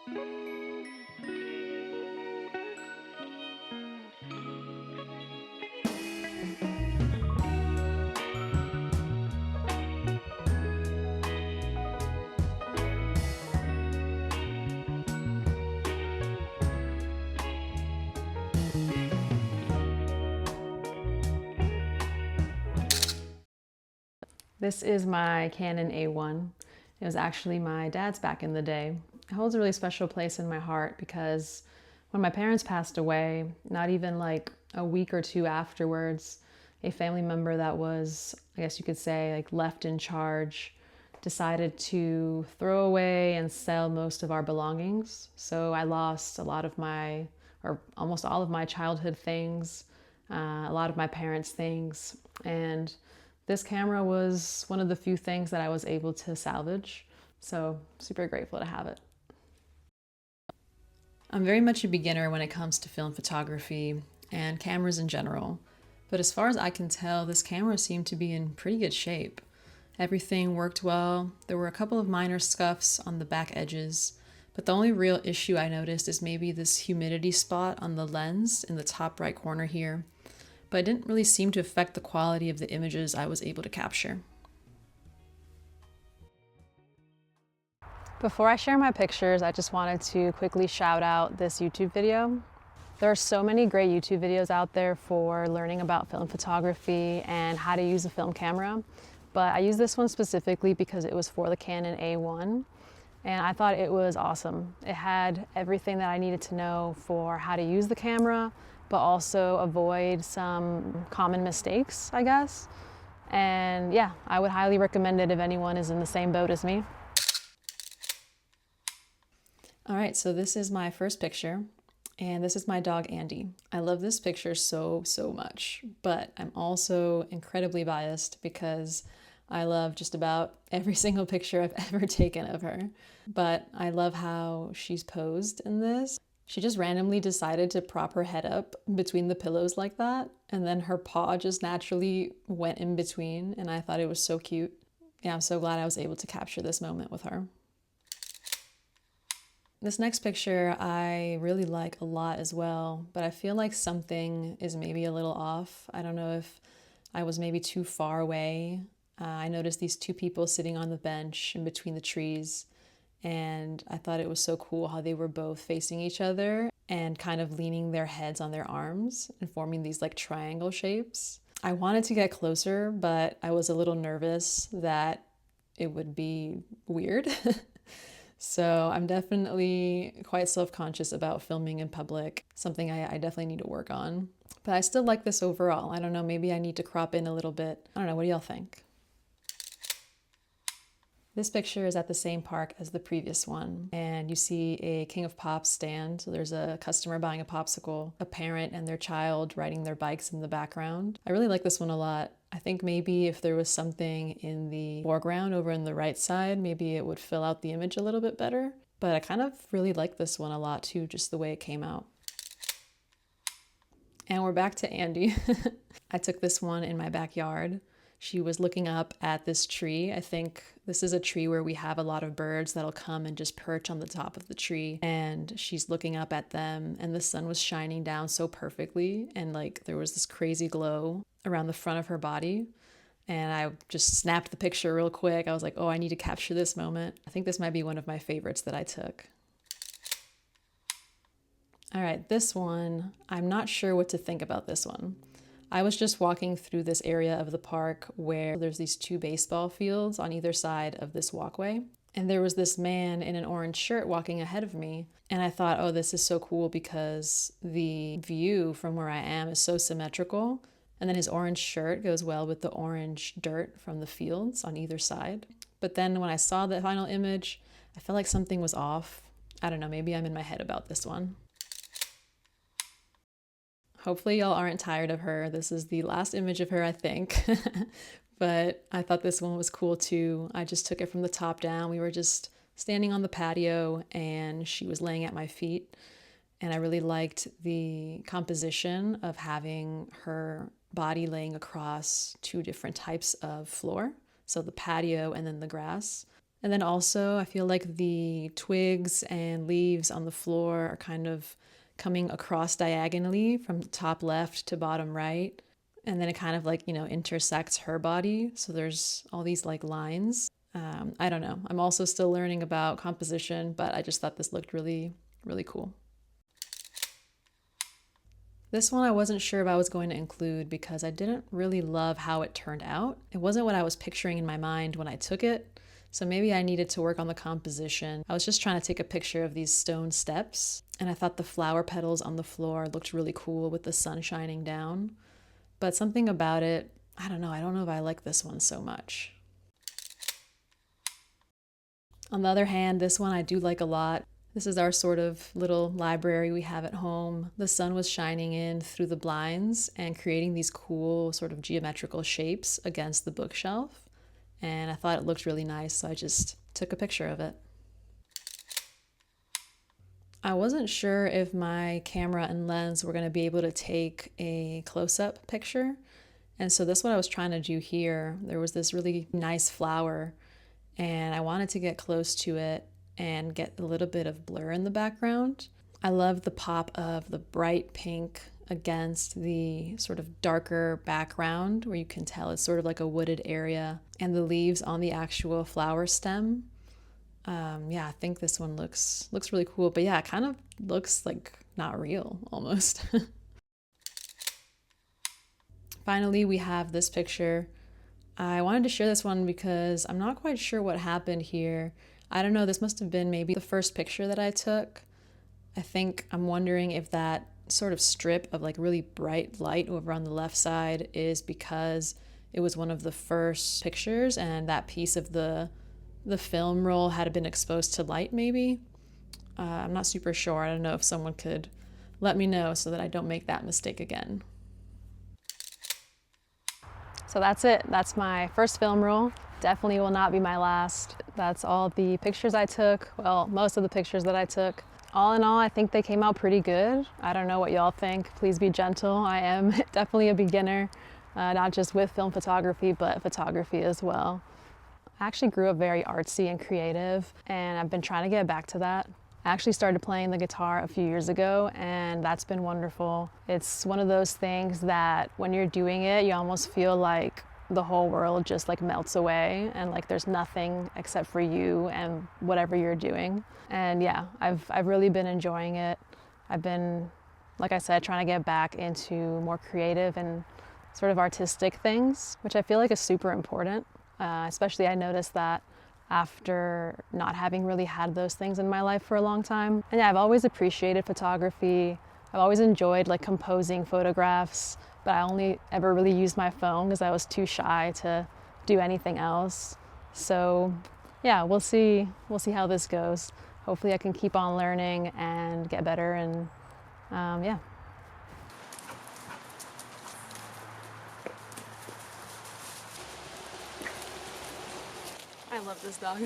This is my Canon A-1. It was actually my dad's back in the day. It holds a really special place in my heart because when my parents passed away, not even like a week or two afterwards, a family member that was, I guess you could say, like left in charge decided to throw away and sell most of our belongings. So I lost a lot of my, or almost all of my childhood things, a lot of my parents' things, and this camera was one of the few things that I was able to salvage. So super grateful to have it. I'm very much a beginner when it comes to film photography and cameras in general. But as far as I can tell, this camera seemed to be in pretty good shape. Everything worked well. There were a couple of minor scuffs on the back edges, but the only real issue I noticed is maybe this humidity spot on the lens in the top right corner here, but it didn't really seem to affect the quality of the images I was able to capture. Before I share my pictures, I just wanted to quickly shout out this YouTube video. There are so many great YouTube videos out there for learning about film photography and how to use a film camera, but I use this one specifically because it was for the Canon A-1, and I thought it was awesome. It had everything that I needed to know for how to use the camera, but also avoid some common mistakes, I guess. And yeah, I would highly recommend it if anyone is in the same boat as me. All right, so this is my first picture, and this is my dog Andy. I love this picture so much, but I'm also incredibly biased because I love just about every single picture I've ever taken of her. But I love how she's posed in this. She just randomly decided to prop her head up between the pillows like that, and then her paw just naturally went in between, and I thought it was so cute. Yeah, I'm so glad I was able to capture this moment with her. This next picture I really like a lot as well, but I feel like something is maybe a little off. I don't know if I was maybe too far away. I noticed these two people sitting on the bench in between the trees, and I thought it was so cool how they were both facing each other and kind of leaning their heads on their arms and forming these like triangle shapes. I wanted to get closer, but I was a little nervous that it would be weird. So I'm definitely quite self-conscious about filming in public, something I definitely need to work on. But I still like this overall. I don't know, maybe I need to crop in a little bit. I don't know, what do y'all think? This picture is at the same park as the previous one, and you see a King of Pops stand. So there's a customer buying a popsicle, a parent and their child riding their bikes in the background. I really like this one a lot. I think maybe if there was something in the foreground over in the right side, maybe it would fill out the image a little bit better. But I kind of really like this one a lot too, just the way it came out. And we're back to Andy. I took this one in my backyard. She was looking up at this tree. I think this is a tree where we have a lot of birds that'll come and just perch on the top of the tree. And she's looking up at them, and the sun was shining down so perfectly. And like there was this crazy glow around the front of her body. And I just snapped the picture real quick. I was like, oh, I need to capture this moment. I think this might be one of my favorites that I took. All right, this one, I'm not sure what to think about this one. I was just walking through this area of the park where there's these two baseball fields on either side of this walkway. And there was this man in an orange shirt walking ahead of me. And I thought, oh, this is so cool because the view from where I am is so symmetrical. And then his orange shirt goes well with the orange dirt from the fields on either side. But then when I saw the final image, I felt like something was off. I don't know, maybe I'm in my head about this one. Hopefully y'all aren't tired of her. This is the last image of her, I think. But I thought this one was cool too. I just took it from the top down. We were just standing on the patio and she was laying at my feet. And I really liked the composition of having her body laying across two different types of floor. So the patio and then the grass. And then also I feel like the twigs and leaves on the floor are kind of coming across diagonally from top left to bottom right. And then it kind of like, intersects her body. So there's all these like lines. I don't know. I'm also still learning about composition, but I just thought this looked really, really cool. This one I wasn't sure if I was going to include because I didn't really love how it turned out. It wasn't what I was picturing in my mind when I took it, so maybe I needed to work on the composition. I was just trying to take a picture of these stone steps, and I thought the flower petals on the floor looked really cool with the sun shining down. But something about it, I don't know if I like this one so much. On the other hand, this one I do like a lot. This is our sort of little library we have at home. The sun was shining in through the blinds and creating these cool sort of geometrical shapes against the bookshelf. And I thought it looked really nice, so I just took a picture of it. I wasn't sure if my camera and lens were going to be able to take a close-up picture. And so that's what I was trying to do here. There was this really nice flower, and I wanted to get close to it and get a little bit of blur in the background. I love the pop of the bright pink against the sort of darker background where you can tell it's sort of like a wooded area, and the leaves on the actual flower stem. Yeah, I think this one looks really cool, but yeah, it kind of looks like not real almost. Finally, we have this picture. I wanted to share this one because I'm not quite sure what happened here. I don't know, this must have been maybe the first picture that I took. I think I'm wondering if that sort of strip of like really bright light over on the left side is because it was one of the first pictures and that piece of the film roll had been exposed to light maybe. I'm not super sure. I don't know if someone could let me know so that I don't make that mistake again. So that's it. That's my first film roll. Definitely will not be my last. That's all the pictures I took. Well, most of the pictures that I took. All in all, I think they came out pretty good. I don't know what y'all think. Please be gentle. I am definitely a beginner, not just with film photography, but photography as well. I actually grew up very artsy and creative, and I've been trying to get back to that. I actually started playing the guitar a few years ago, and that's been wonderful. It's one of those things that when you're doing it, you almost feel like the whole world just like melts away and like there's nothing except for you and whatever you're doing. And yeah, I've really been enjoying it. I've been, like I said, trying to get back into more creative and sort of artistic things, which I feel like is super important. Especially I noticed that after not having really had those things in my life for a long time. And yeah, I've always appreciated photography. I've always enjoyed like composing photographs, but I only ever really used my phone because I was too shy to do anything else. So yeah, we'll see how this goes. Hopefully I can keep on learning and get better, and yeah. I love this dog.